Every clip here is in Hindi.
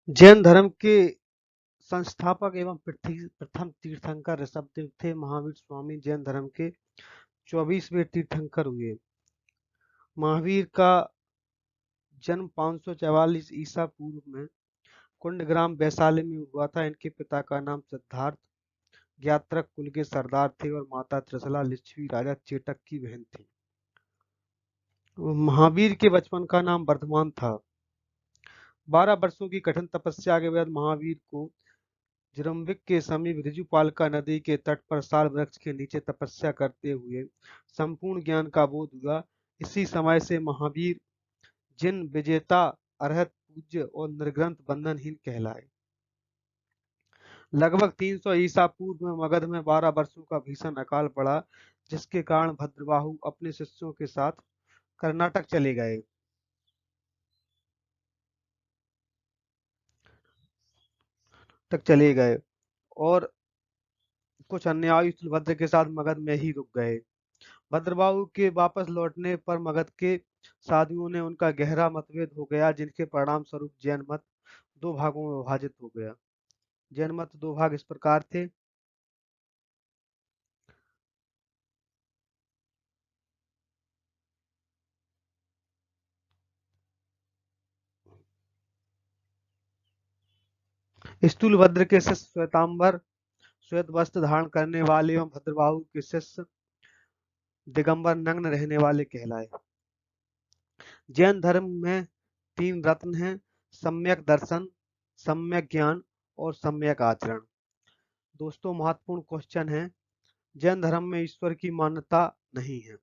जैन धर्म के संस्थापक एवं प्रथम तीर्थंकर ऋषभदेव थे। महावीर स्वामी जैन धर्म के 24वें तीर्थंकर हुए। महावीर का जन्म 544 ईसा पूर्व में कुंडग्राम वैशाली में हुआ था। इनके पिता का नाम सिद्धार्थ ज्ञात्रक कुल के सरदार थे और माता त्रिशला लिच्छवी राजा चेटक की बहन थी। महावीर के बचपन का नाम वर्धमान था। 12 वर्षों की कठिन तपस्या के बाद महावीर को जरम्बिक के समीप ऋजुपालिका नदी के तट पर साल वृक्ष के नीचे तपस्या करते हुए संपूर्ण ज्ञान का बोध हुआ। इसी समय से महावीर जिन विजेता अरहत पूज्य और निर्ग्रंथ बंधनहीन कहलाए। लगभग 300 ईसा पूर्व में मगध में 12 वर्षों का भीषण अकाल पड़ा, जिसके कारण भद्रबाहु अपने शिष्यों के साथ कर्नाटक चले गए और कुछ अन्यायी भद्र के साथ मगध में ही रुक गए। भद्रबाहु के वापस लौटने पर मगध के साधुओं ने उनका गहरा मतभेद हो गया, जिनके परिणाम स्वरूप जैन मत दो भागों में विभाजित हो गया। जैन मत दो भाग इस प्रकार थे। स्थूलभद्र के शिष्य श्वेतांबर श्वेत वस्त्र धारण करने वाले एवं भद्रबाहु के शिष्य दिगंबर नग्न रहने वाले कहलाए। जैन धर्म में 3 रत्न हैं: सम्यक दर्शन, सम्यक ज्ञान और सम्यक आचरण। दोस्तों, महत्वपूर्ण क्वेश्चन है। जैन धर्म में ईश्वर की मान्यता नहीं है।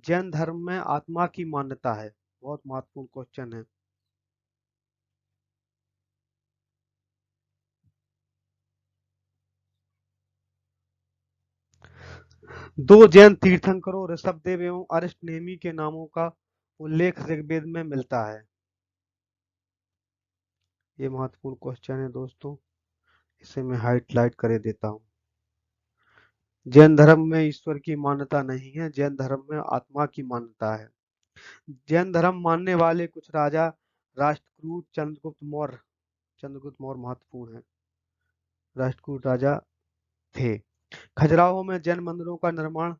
जैन धर्म में आत्मा की मान्यता है। बहुत महत्वपूर्ण क्वेश्चन है। दो जैन तीर्थंकरों ऋषभदेव एवं अरिष्टनेमी के नामों का उल्लेख ऋग्वेद में मिलता है। ये महत्वपूर्ण क्वेश्चन है दोस्तों, इसे मैं हाईलाइट कर देता हूँ। जैन धर्म में ईश्वर की मान्यता नहीं है। जैन धर्म में आत्मा की मान्यता है। जैन धर्म मानने वाले कुछ राजा राष्ट्रकूट चंद्रगुप्त मौर्य महत्वपूर्ण है। राष्ट्रकूट राजा थे। खजुराहो में जैन मंदिरों का निर्माण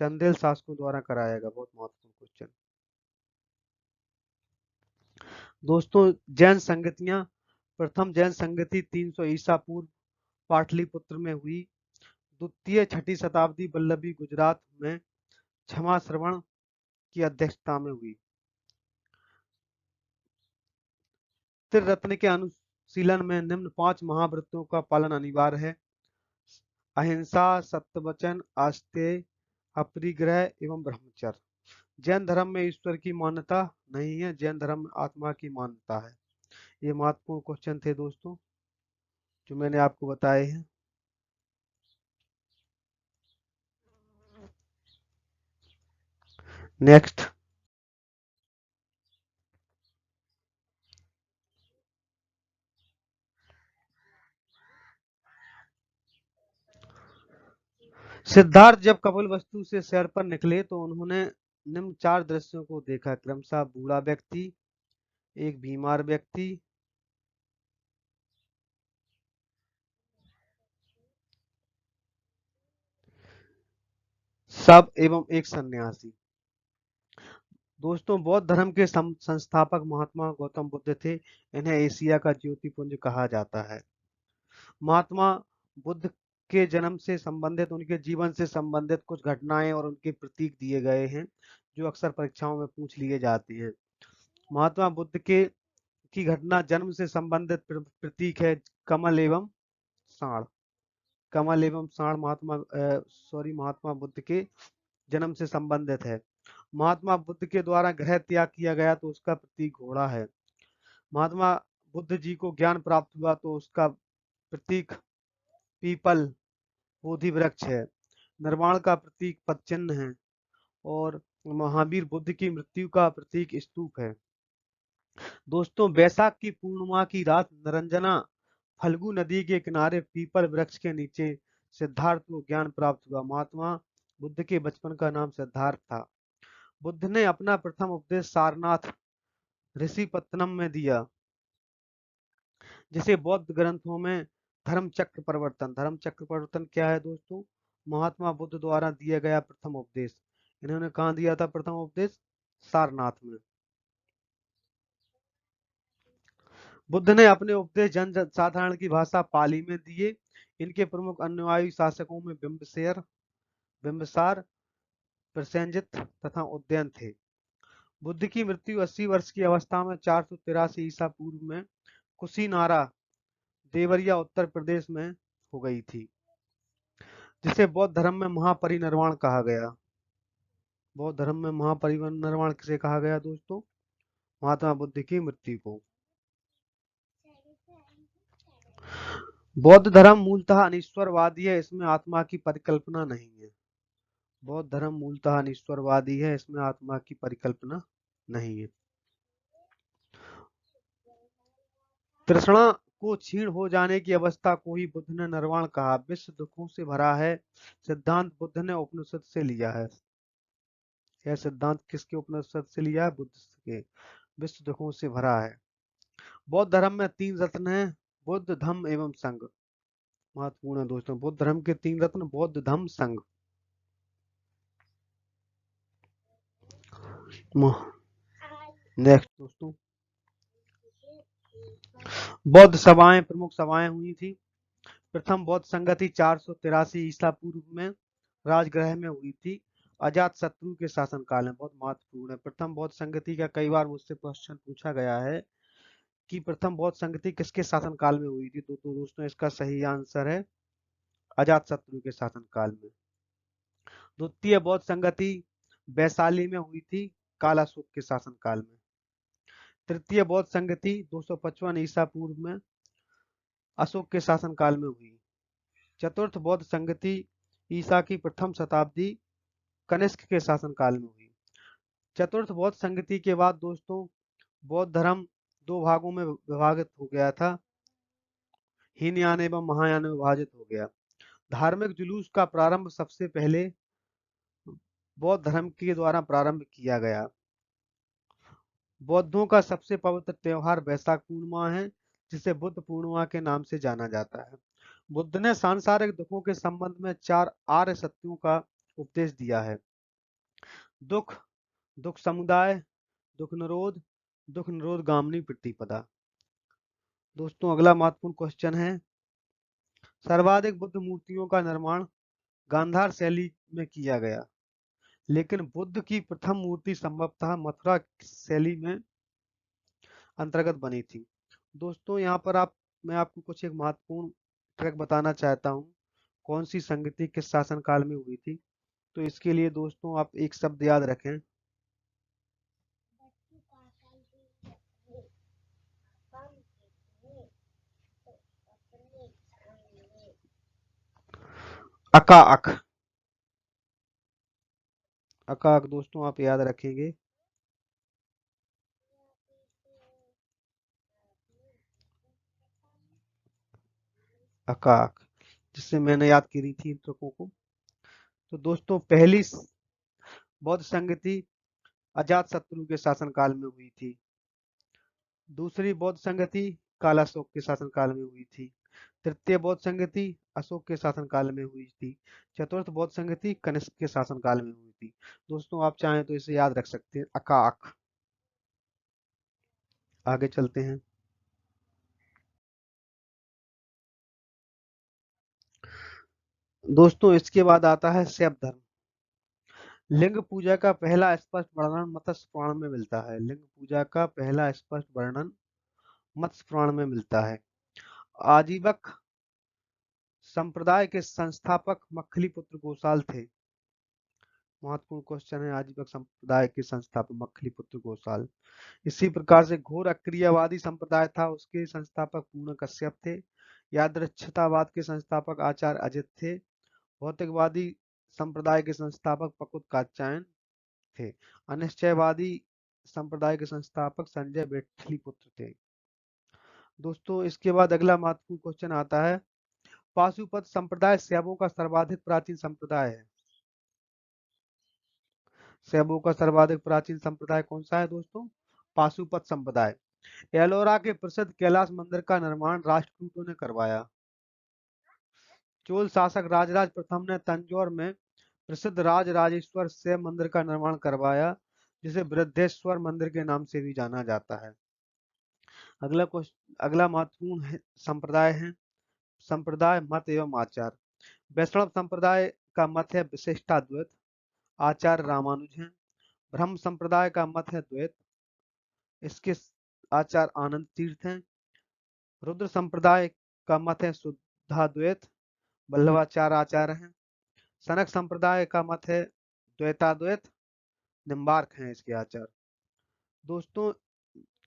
चंदेल शासकों द्वारा कराया गया। बहुत महत्वपूर्ण क्वेश्चन। दोस्तों, जैन संगतियां। प्रथम जैन संगति 300 ईसा पूर्व पाटलिपुत्र में हुई। द्वितीय छठी शताब्दी वल्लभी गुजरात में क्षमा श्रवण की अध्यक्षता में हुई। त्रिरत्न के अनुशीलन में निम्न 5 महाव्रतों का पालन अनिवार्य है: अहिंसा, सत्यवचन, आस्तेय, अपरिग्रह एवं ब्रह्मचर्य। जैन धर्म में ईश्वर की मान्यता नहीं है। जैन धर्म में आत्मा की मान्यता है। ये महत्वपूर्ण क्वेश्चन थे दोस्तों, जो मैंने आपको बताए हैं। नेक्स्ट। सिद्धार्थ जब कपिलवस्तु से सैर पर निकले तो उन्होंने निम्न 4 दृश्यों को देखा: क्रमशः बूढ़ा व्यक्ति, एक बीमार व्यक्ति, सब एवं एक सन्यासी। दोस्तों, बौद्ध धर्म के संस्थापक महात्मा गौतम बुद्ध थे। इन्हें एशिया का ज्योतिपुंज कहा जाता है। महात्मा बुद्ध के जन्म से संबंधित, उनके जीवन से संबंधित कुछ घटनाएं और उनके प्रतीक दिए गए हैं, जो अक्सर परीक्षाओं में पूछ लिए जाते हैं। महात्मा बुद्ध के की घटना जन्म से संबंधित प्रतीक है कमल एवं साढ़। कमल एवं साढ़ महात्मा बुद्ध के जन्म से संबंधित है। महात्मा बुद्ध के द्वारा गृह त्याग किया गया तो उसका प्रतीक घोड़ा है। महात्मा बुद्ध जी को ज्ञान प्राप्त हुआ तो उसका प्रतीक पीपल बोधि वृक्ष है। निर्वाण का प्रतीक पदचिन्ह है और महावीर बुद्ध की मृत्यु का प्रतीक स्तूप है। दोस्तों, वैशाख की पूर्णिमा की रात निरंजना फल्गु नदी के किनारे पीपल वृक्ष के नीचे सिद्धार्थ को ज्ञान प्राप्त हुआ। महात्मा बुद्ध के बचपन का नाम सिद्धार्थ था। बुद्ध ने अपना प्रथम उपदेश सारनाथ ऋषिपत्तनम में दिया। जिसे बौद्ध ग्रंथों में धर्म चक्र परिवर्तन क्या है दोस्तों? महात्मा बुद्ध द्वारा दिया गया प्रथम उपदेश। इन्होंने कहाँ दिया था प्रथम उपदेश? सारनाथ में। बुद्ध ने अपने उपदेश जन साधारण की भाषा पाली में दिए। इनके प्रमुख अनुयायी शासकों में बिंबिसार, प्रसेनजित तथा उदयन थे। बुद्ध की मृत्यु 80 वर्ष की अवस्था में 483 ईसा पूर्व में कुशीनारा, देवरिया, उत्तर प्रदेश में हो गई थी, जिसे बौद्ध धर्म में महापरिनिर्वाण कहा गया। बौद्ध धर्म में महापरिनिर्वाण किसे कहा गया दोस्तों? महात्मा बुद्ध की मृत्यु को। बौद्ध धर्म मूलतः अनिश्वरवादी है, इसमें आत्मा की परिकल्पना नहीं है। बौद्ध धर्म मूलतः अनिश्वरवादी है, इसमें आत्मा की परिकल्पना नहीं है। तृष्णा को क्षीण हो जाने की अवस्था को ही बुद्ध ने निर्वाण कहा। विश्व दुखों से भरा है सिद्धांत बुद्ध ने उपनिषद से लिया है। यह सिद्धांत किसके उपनिषद से लिया है? बुद्ध के। विश्व दुखों से भरा है। बौद्ध धर्म में 3 रत्न हैं, बुद्ध, धम्म एवं संघ। महत्वपूर्ण है दोस्तों, बुद्ध धर्म के 3 रत्न बुद्ध, धम्म, संघ। नेक्स्ट दोस्तों, बौद्ध सभाएं, प्रमुख सभाएं हुई थी। प्रथम बौद्ध संगति 483 ईसा पूर्व में राजगृह में हुई थी, अजात शत्रु के शासनकाल में। बहुत महत्वपूर्ण है। प्रथम बौद्ध संगति का कई बार मुझसे क्वेश्चन पूछा गया है कि प्रथम बौद्ध संगति किसके शासनकाल में हुई थी? तो दोस्तों इसका सही आंसर है अजात शत्रु के शासनकाल में। द्वितीय बौद्ध संगति वैशाली में हुई थी, कालाशोक के शासनकाल में। तृतीय बौद्ध संगति 255 ईसा पूर्व में अशोक के शासनकाल में हुई। चतुर्थ बौद्ध संगति ईसा की प्रथम शताब्दी कनिष्क के शासनकाल में हुई। चतुर्थ बौद्ध संगति के बाद दोस्तों बौद्ध धर्म 2 भागों में विभाजित हो गया था, हीनयान एवं महायान में विभाजित हो गया। धार्मिक जुलूस का प्रारंभ सबसे पहले बौद्ध धर्म के द्वारा प्रारंभ किया गया। बौद्धों का सबसे पवित्र त्योहार वैशाख पूर्णिमा है, जिसे बुद्ध पूर्णिमा के नाम से जाना जाता है। बुद्ध ने सांसारिक दुखों के संबंध में 4 आर्य सत्यों का उपदेश दिया है। दुख, दुख समुदाय, दुख निरोध गामिनी प्रतिपदा। दोस्तों अगला महत्वपूर्ण क्वेश्चन है, सर्वाधिक बुद्ध मूर्तियों का निर्माण गांधार शैली में किया गया, लेकिन बुद्ध की प्रथम मूर्ति संभवतः मथुरा शैली में अंतर्गत बनी थी। दोस्तों यहाँ पर मैं आपको कुछ एक महत्वपूर्ण ट्रिक बताना चाहता हूँ, कौन सी संगति किस शासनकाल में हुई थी। तो इसके लिए दोस्तों आप एक शब्द याद रखें, अकाअक। अकाअक दोस्तों आप याद रखेंगे। अकाअक, जिससे मैंने याद करी थी इन ट्रिकों को। तो दोस्तों पहली बौद्ध संगति अजात शत्रु के शासनकाल में हुई थी। दूसरी बौद्ध संगति कालाशोक के शासनकाल में हुई थी। तृतीय बौद्ध संगति अशोक के शासनकाल में हुई थी। चतुर्थ बौद्ध संगति कनिष्क के शासनकाल में हुई थी। दोस्तों आप चाहें तो इसे याद रख सकते हैं, अकाअक। आगे चलते हैं। दोस्तों इसके बाद आता है शैव धर्म। लिंग पूजा का पहला स्पष्ट वर्णन मत्स्य पुराण में मिलता है। लिंग पूजा का पहला स्पष्ट वर्णन मत्स्य पुराण में मिलता है। आजीवक संप्रदाय के संस्थापक मक्खलीपुत्र गोसाल थे। महत्वपूर्ण क्वेश्चन है, आजीवक संप्रदाय के संस्थापक मक्खलीपुत्र गोसाल। इसी प्रकार से घोर अक्रियावादी संप्रदाय था, उसके संस्थापक पूर्ण कश्यप थे। यादृच्छतावाद के संस्थापक आचार्य अजित थे। भौतिकवादी संप्रदाय के संस्थापक पकुत कात्यायन थे। अनिश्चयवादी संप्रदाय के संस्थापक संजय बेटलिपुत्र थे। दोस्तों इसके बाद अगला महत्वपूर्ण क्वेश्चन आता है, पाशुपत संप्रदाय शैवों का सर्वाधिक प्राचीन संप्रदाय है। शैवों का सर्वाधिक प्राचीन संप्रदाय कौन सा है दोस्तों? पाशुपत संप्रदाय। एलोरा के प्रसिद्ध कैलाश मंदिर का निर्माण राष्ट्रकूटों ने करवाया। चोल शासक राजराज प्रथम ने तंजौर में प्रसिद्ध राजराजेश्वर शिव मंदिर का निर्माण करवाया, जिसे बृहदेश्वर मंदिर के नाम से भी जाना जाता है। अगला महत्वपूर्ण संप्रदाय है संप्रदाय, मत एवं आचार। वैष्णव संप्रदाय का मत है विशिष्टाद्वैत, आचार्य रामानुज हैं। ब्रह्म संप्रदाय का मत है द्वैत, इसके आचार्य आनंद तीर्थ हैं। रुद्र संप्रदाय का मत है शुद्धाद्वैत, वल्लभाचार्य आचार्य हैं। सनक संप्रदाय का मत है द्वैताद्वैत, निम्बार्क हैं इसके आचार्य। दोस्तों,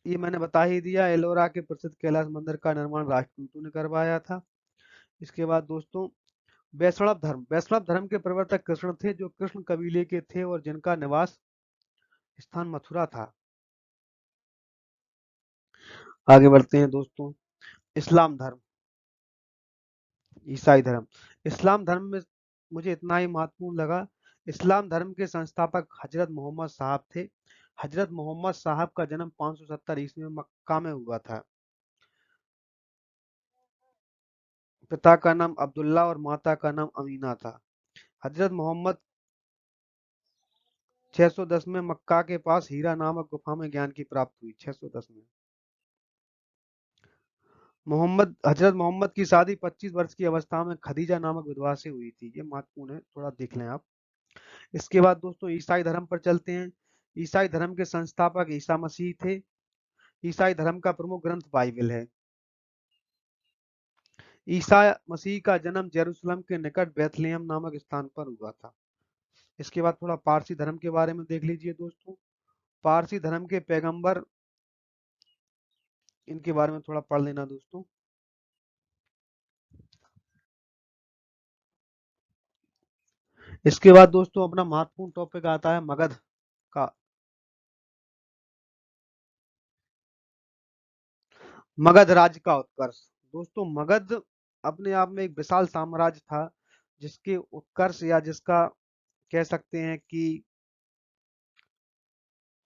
ये मैंने बता ही दिया, एलोरा के प्रसिद्ध कैलाश मंदिर का निर्माण राष्ट्रकूटों ने करवाया था। इसके बाद दोस्तों, वैष्णव धर्म के प्रवर्तक कृष्ण थे, जो कृष्ण कबीले के थे और जिनका निवास स्थान मथुरा था। आगे बढ़ते हैं दोस्तों, इस्लाम धर्म, ईसाई धर्म। इस्लाम धर्म में मुझे इतना ही महत्वपूर्ण लगा, इस्लाम धर्म के संस्थापक हजरत मोहम्मद साहब थे। हजरत मोहम्मद साहब का जन्म 570 ईस्वी में मक्का में हुआ था। पिता का नाम अब्दुल्ला और माता का नाम अमीना था। हजरत मोहम्मद 610 में मक्का के पास हीरा नामक गुफा में ज्ञान की प्राप्ति हुई। 610 में हजरत मोहम्मद की शादी 25 वर्ष की अवस्था में खदीजा नामक विधवा से हुई थी। ये महत्वपूर्ण है, थोड़ा देख लें आप। इसके बाद दोस्तों, ईसाई धर्म पर चलते हैं। ईसाई धर्म के संस्थापक ईसा मसीह थे। ईसाई धर्म का प्रमुख ग्रंथ बाइबल है। ईसा मसीह का जन्म जेरूशलम के निकट बेथलेहम नामक स्थान पर हुआ था। इसके बाद थोड़ा पारसी धर्म के बारे में देख लीजिए दोस्तों। पारसी धर्म के पैगंबर, इनके बारे में थोड़ा पढ़ लेना दोस्तों। इसके बाद दोस्तों, अपना महत्वपूर्ण टॉपिक आता है मगध का। मगध राज्य का उत्कर्ष। दोस्तों, मगध अपने आप में एक विशाल साम्राज्य था, जिसके उत्कर्ष या जिसका कह सकते हैं कि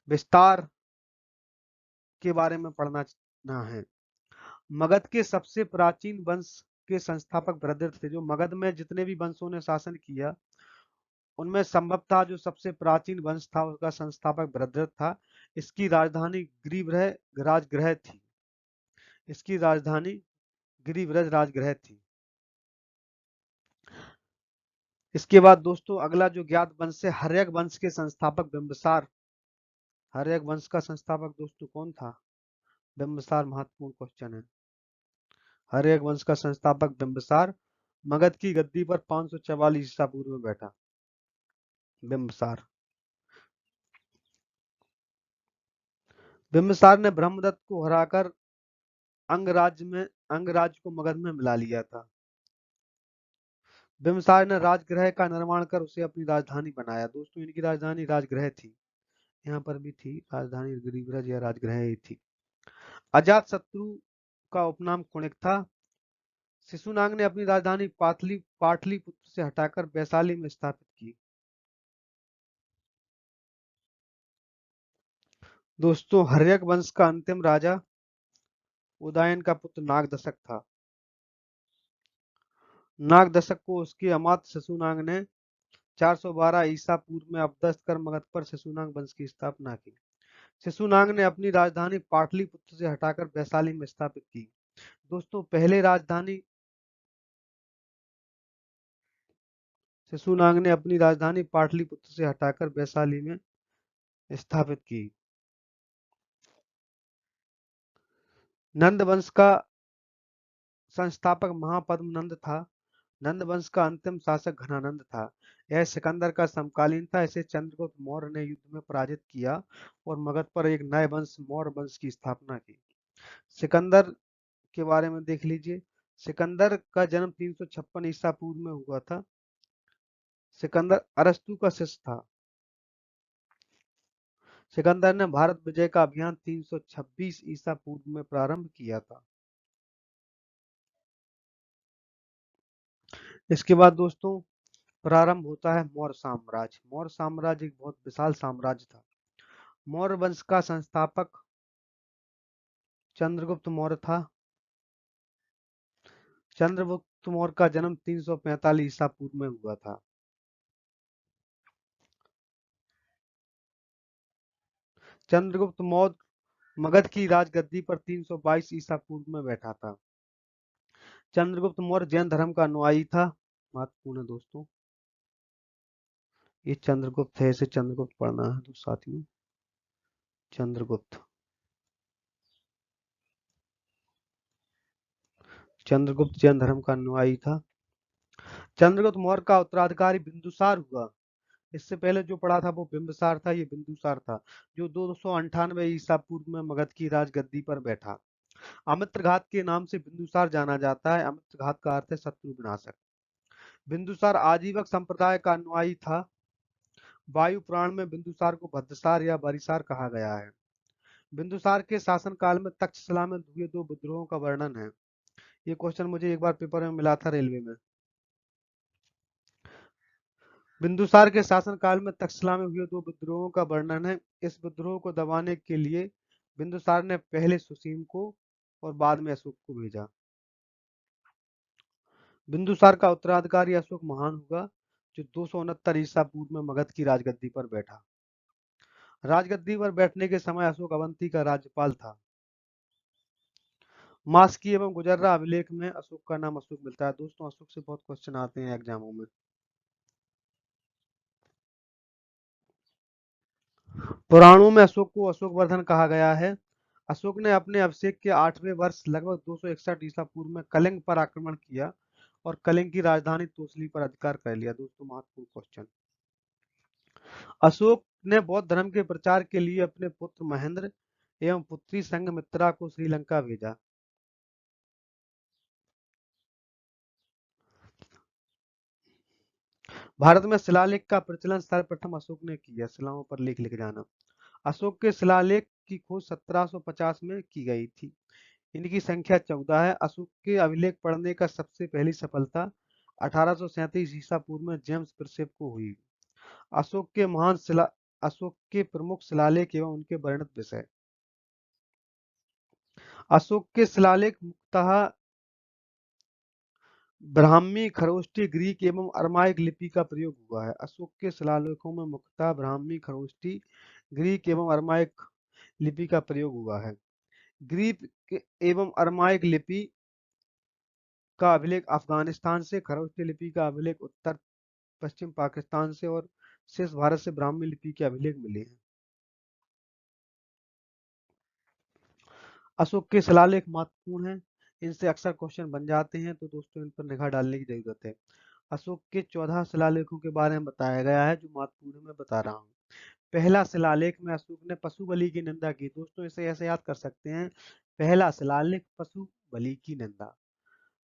विस्तार के बारे में पढ़ना है। मगध के सबसे प्राचीन वंश के संस्थापक भद्रथ थे। जो मगध में जितने भी वंशों ने शासन किया, उनमें संभवतः जो सबसे प्राचीन वंश था उसका संस्थापक भद्रथ था। इसकी राजधानी गिरिव्रह राजगृह थी। इसकी राजधानी गिरिव्रज राजगृह थी। इसके बाद दोस्तों, अगला जो ज्ञात वंश है, हर्यक वंश के संस्थापक बिंबिसार। हर्यक वंश का संस्थापक दोस्तों कौन था? बिंबिसार। महत्वपूर्ण क्वेश्चन है। हर्यक वंश का संस्थापक बिंबिसार मगध की गद्दी पर 544 ईसा पूर्व में बैठा। बिंबिसार। बिंबिसार ने ब्रह्मदत्त को हराकर अंगराज्य को मगध में मिला लिया था। बिंबिसार ने राजगृह का निर्माण कर उसे अपनी राजधानी बनाया। दोस्तों, इनकी राजधानी राजगृह थी। यहाँ पर भी थी राजधानी, गिरिव्रज या राजगृह ही थी। अजात शत्रु का उपनाम कुणिक था। शिशुनाग ने अपनी राजधानी पाटलिपुत्र से हटाकर वैशाली में स्थापित की। दोस्तों, हर्यक वंश का अंतिम राजा उदयन का पुत्र नागदशक था। नागदशक को उसके अमात्य शिशुनाग ने 412 ईसा पूर्व में अपदस्थ कर मगध पर शिशुनाग वंश की स्थापना की। शिशुनाग ने अपनी राजधानी पाटलिपुत्र से हटाकर वैशाली में स्थापित की। दोस्तों, पहले राजधानी शिशुनाग ने अपनी राजधानी पाटलिपुत्र से हटाकर वैशाली में स्थापित की। नंद वंश का संस्थापक महापद्म नंद था। नंद वंश का अंतिम शासक घनानंद था। यह सिकंदर का समकालीन था। इसे चंद्रगुप्त मौर्य ने युद्ध में पराजित किया और मगध पर एक नए वंश मौर्य वंश की स्थापना की। सिकंदर के बारे में देख लीजिए। सिकंदर का जन्म 356 ईसा पूर्व में हुआ था। सिकंदर अरस्तु का शिष्य था। सिकंदर ने भारत विजय का अभियान 326 ईसा पूर्व में प्रारंभ किया था। इसके बाद दोस्तों, प्रारंभ होता है मौर्य साम्राज्य। मौर्य साम्राज्य एक बहुत विशाल साम्राज्य था। मौर्य वंश का संस्थापक चंद्रगुप्त मौर्य था। चंद्रगुप्त मौर्य का जन्म 345 ईसा पूर्व में हुआ था। चंद्रगुप्त मौर्य मगध की राजगद्दी पर 322 ईसा पूर्व में बैठा था। चंद्रगुप्त मौर्य जैन धर्म का अनुयायी था। महत्वपूर्ण है दोस्तों, ये चंद्रगुप्त है, इसे चंद्रगुप्त पढ़ना है तो साथियों। चंद्रगुप्त चंद्रगुप्त जैन धर्म का अनुयायी था। चंद्रगुप्त मौर्य का उत्तराधिकारी बिंदुसार हुआ। इससे पहले जो पढ़ा था वो बिंबिसार था, ये बिंदुसार था, जो 298 ईसा पूर्व में मगध की राजगद्दी पर बैठा। अमित्रघात के नाम से बिंदुसार जाना जाता है। अमित्रघात का अर्थ है शत्रु विनाशक। बिंदुसार आजीवक संप्रदाय का अनुयायी था। वायु पुराण में बिंदुसार को भद्रसार या बरिसार कहा गया है। बिंदुसार के शासनकाल में तक्षशिला में हुए दो विद्रोहों का वर्णन है। ये क्वेश्चन मुझे एक बार पेपर में मिला था रेलवे में। बिंदुसार के शासनकाल में तक्षशिला में हुए दो विद्रोहों का वर्णन है। इस विद्रोह को दबाने के लिए बिंदुसार ने पहले सुसीम को और बाद में अशोक को भेजा। बिंदुसार का उत्तराधिकारी अशोक महान हुआ, जो 269 ईसा पूर्व में मगध की राजगद्दी पर बैठा। राजगद्दी पर बैठने के समय अशोक अवंती का राज्यपाल था। मास्की एवं गुजर्रा अभिलेख में अशोक का नाम अशोक मिलता है। दोस्तों, अशोक से बहुत क्वेश्चन आते हैं एग्जामों में। पुराणों में अशोक को अशोकवर्धन कहा गया है। अशोक ने अपने अभिषेक के 8वें वर्ष लगभग 261 ईसा पूर्व में कलिंग पर आक्रमण किया और कलिंग की राजधानी तोसली पर अधिकार कर लिया। दोस्तों, महत्वपूर्ण क्वेश्चन। अशोक ने बौद्ध धर्म के प्रचार के लिए अपने पुत्र महेंद्र एवं पुत्री संघमित्रा को श्रीलंका भेजा। भारत में शिलालेख का प्रचलन सर्वप्रथम अशोक ने किया। शिलाओं पर लेख लिख जाना। अशोक के शिलालेख की खोज 1750 में की गई थी। इनकी संख्या 14 है। अशोक के अभिलेख पढ़ने का सबसे पहली सफलता 1837 ईसा पूर्व में जेम्स प्रिसेप को हुई। अशोक के महान शिला अशोक के प्रमुख शिलालेख एवं उनके वर्णित विषय। अशोक के शिलालेख मुख्यतः ब्राह्मी, खरोष्टी, ग्रीक एवं अरमाइक लिपि का प्रयोग हुआ है। अशोक के शिलालेखों में मुख्यतः ब्राह्मी, खरोष्टी, ग्रीक एवं अरमाइक लिपि का प्रयोग हुआ है। ग्रीक एवं अरमाइक लिपि का अभिलेख अफगानिस्तान से, खरोष्टी लिपि का अभिलेख उत्तर पश्चिम पाकिस्तान से और शेष भारत से ब्राह्मी लिपि के अभिलेख मिले हैं। अशोक के शिलालेख महत्वपूर्ण हैं। इनसे अक्सर क्वेश्चन बन जाते हैं, तो दोस्तों इन पर निगाह डालने की जरूरत है। अशोक के 14 शिलालेखों के बारे में बताया गया है, जो महत्वपूर्ण मैं बता रहा हूँ। पहला शिलालेख में अशोक ने पशु बलि की निंदा की। दोस्तों, इसे ऐसे याद कर सकते हैं। पहला शिलालेख पशु बलि की निंदा।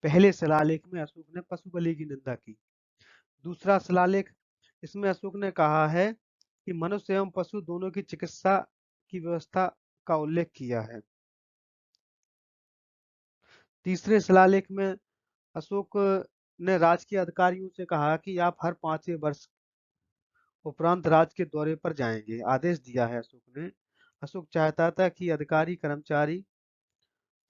पहले शिलालेख में अशोक ने पशु बलि की निंदा की। दूसरा शिलालेख, इसमें अशोक ने कहा है कि मनुष्य एवं पशु दोनों की चिकित्सा की व्यवस्था का उल्लेख किया है। तीसरे शिलालेख में अशोक ने राजकीय अधिकारियों से कहा कि आप हर 5वें वर्ष उपरांत राज्य के दौरे पर जाएंगे। आदेश दिया है अशोक ने। अशोक चाहता था कि अधिकारी कर्मचारी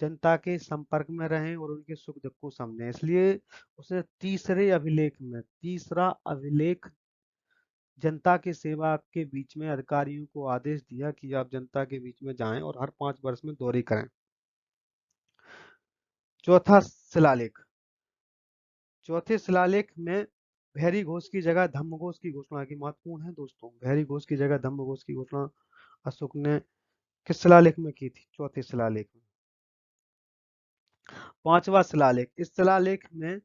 जनता के संपर्क में रहें और उनके सुख दुख को समझें। इसलिए उसने तीसरा अभिलेख जनता की सेवा के बीच में अधिकारियों को आदेश दिया कि आप जनता के बीच में जाएं और हर 5 वर्ष में दौरे करें। चौथा शिलालेख, चौथे शिलालेख में भैरी घोष की जगह धम्मघोष की घोषणा की। महत्वपूर्ण है दोस्तों, भैरी घोष की जगह धम्मघोष की घोषणा अशोक ने किस शिलालेख में की थी? चौथे शिलालेख में। पांचवा शिलालेख, इस शिलालेख में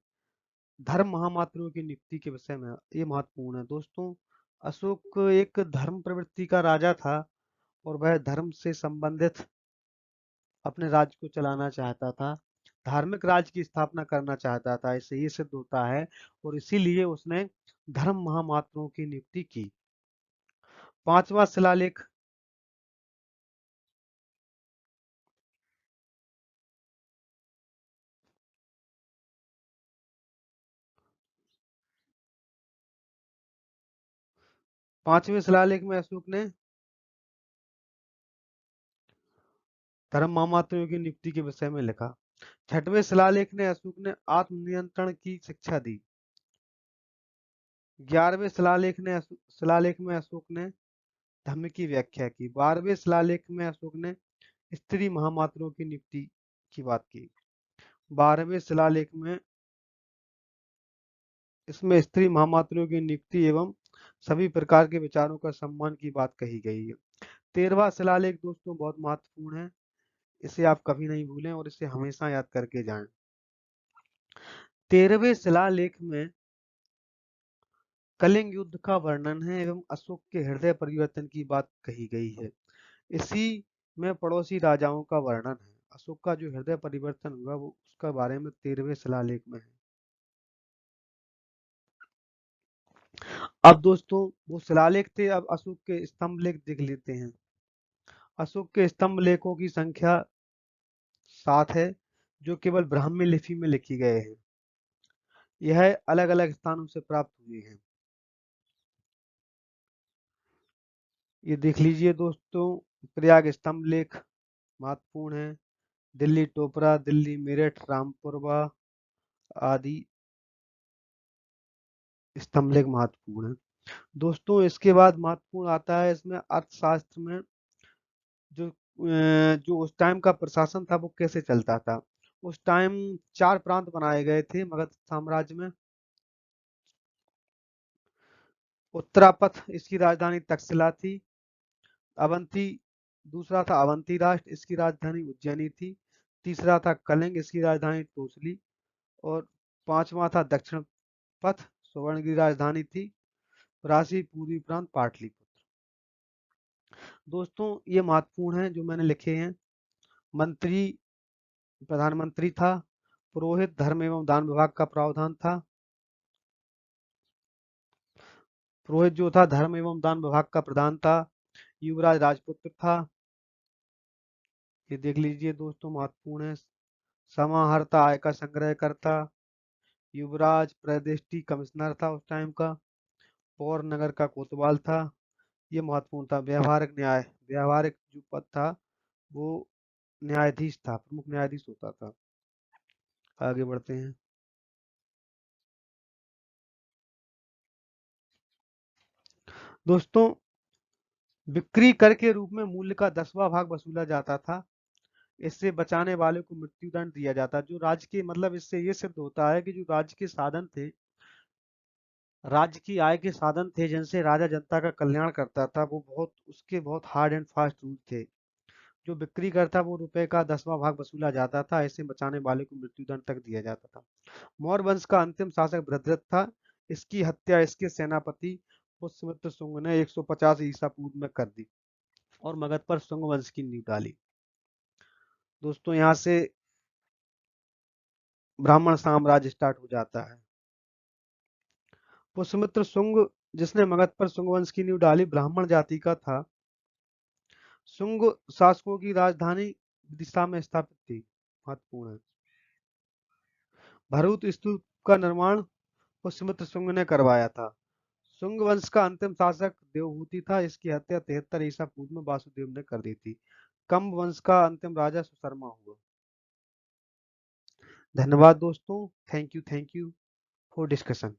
धर्म महामात्रों की नियुक्ति के विषय में। ये महत्वपूर्ण है दोस्तों। अशोक एक धर्म प्रवृत्ति का राजा था और वह धर्म से संबंधित अपने राज्य को चलाना चाहता था। धार्मिक राज्य की स्थापना करना चाहता था। इससे ये सिद्ध होता है और इसीलिए उसने धर्म महामात्रों की नियुक्ति की। पांचवा शिलालेख, पांचवें शिलालेख में अशोक ने धर्म महामात्रियों की नियुक्ति के विषय में लिखा। 6वें शिलालेख ने अशोक ने आत्मनियंत्रण की शिक्षा दी। 11वें शिलालेख में अशोक ने धम्म की व्याख्या की। 12वें शिलालेख में अशोक ने स्त्री महामात्रों की नियुक्ति की बात की। 12वें शिलालेख में इसमें स्त्री महामात्रों की नियुक्ति एवं सभी प्रकार के विचारों का सम्मान की बात कही गई है। 13वां शिलालेख दोस्तों बहुत महत्वपूर्ण है, इसे आप कभी नहीं भूलें और इसे हमेशा याद करके जाएं। 13वें शिलालेख में कलिंग युद्ध का वर्णन है एवं अशोक के हृदय परिवर्तन की बात कही गई है। इसी में पड़ोसी राजाओं का वर्णन है। अशोक का जो हृदय परिवर्तन हुआ वो उसका बारे में 13वें शिलालेख में है। अब दोस्तों वो शिलालेख थे, अब अशोक के स्तंभ लेख देख लेते हैं। अशोक के स्तंभ लेखों की संख्या 7 है, जो केवल ब्राह्मी लिपि में लिखी गए हैं। यह अलग अलग स्थानों से प्राप्त हुए हैं। ये देख लीजिए दोस्तों, प्रयाग स्तंभ लेख महत्वपूर्ण है। दिल्ली टोपरा, दिल्ली मेरठ, रामपुरवा आदि स्तंभ लेख महत्वपूर्ण है। दोस्तों इसके बाद महत्वपूर्ण आता है इसमें अर्थशास्त्र में जो उस टाइम का प्रशासन था वो कैसे चलता था। उस टाइम 4 प्रांत बनाए गए थे मगध साम्राज्य में। उत्तरापथ इसकी राजधानी तक्षशिला थी। अवंती दूसरा था अवंती राष्ट्र, इसकी राजधानी उज्जैनी थी। तीसरा था कलिंग, इसकी राजधानी तोसली। और 5वां था दक्षिण पथ, स्वर्ण की राजधानी थी। राशि पूर्वी प्रांत पाटलिपुत्र। दोस्तों ये महत्वपूर्ण है जो मैंने लिखे हैं। मंत्री प्रधानमंत्री था। पुरोहित धर्म एवं दान विभाग का प्रावधान था। पुरोहित जो था धर्म एवं दान विभाग का प्रधान था। युवराज राजपुत्र था। ये देख लीजिए दोस्तों महत्वपूर्ण है। समाहर्ता आय का संग्रह करता। युवराज प्रदिष्टि कमिश्नर था उस टाइम का। पौर नगर का कोतवाल था। ये महत्वपूर्ण था। व्यावहारिक जो पद था वो न्यायाधीश था, प्रमुख न्यायाधीश होता था। आगे बढ़ते हैं। दोस्तों बिक्री कर के रूप में मूल्य का 10वां भाग वसूला जाता था। इससे बचाने वाले को मृत्युदंड दिया जाता। जो राज्य के मतलब इससे ये सिद्ध होता है कि जो राज्य के साधन थे, राज्य की आय के साधन थे जिनसे राजा जनता का कल्याण करता था, वो बहुत हार्ड एंड फास्ट रूल थे। जो बिक्री करता वो रुपए का 10वां भाग वसूला जाता था। ऐसे बचाने वाले को मृत्युदंड तक दिया जाता था। मौर्य वंश का अंतिम शासक भद्रथ था। इसकी हत्या इसके सेनापति पुष्यमित्र शुंग ने 150 ईसा पूर्व में कर दी और मगध पर शुंग वंश की नींव डाली। दोस्तों यहाँ से ब्राह्मण साम्राज्य स्टार्ट हो जाता है। पुष्यमित्र शुंग जिसने मगध पर शुंग वंश की नींव डाली ब्राह्मण जाति का था। शुंग शासकों की राजधानी विदिशा में स्थापित थी। महत्वपूर्ण है। भरूच स्तूप का निर्माण पुष्यमित्र शुंग ने करवाया था। शुंग वंश का अंतिम शासक देवहूति था। इसकी हत्या 73 ईसा पूर्व में वासुदेव ने कर दी थी। कम्ब वंश का अंतिम राजा सुशर्मा हुआ। धन्यवाद दोस्तों। Thank you for discussion.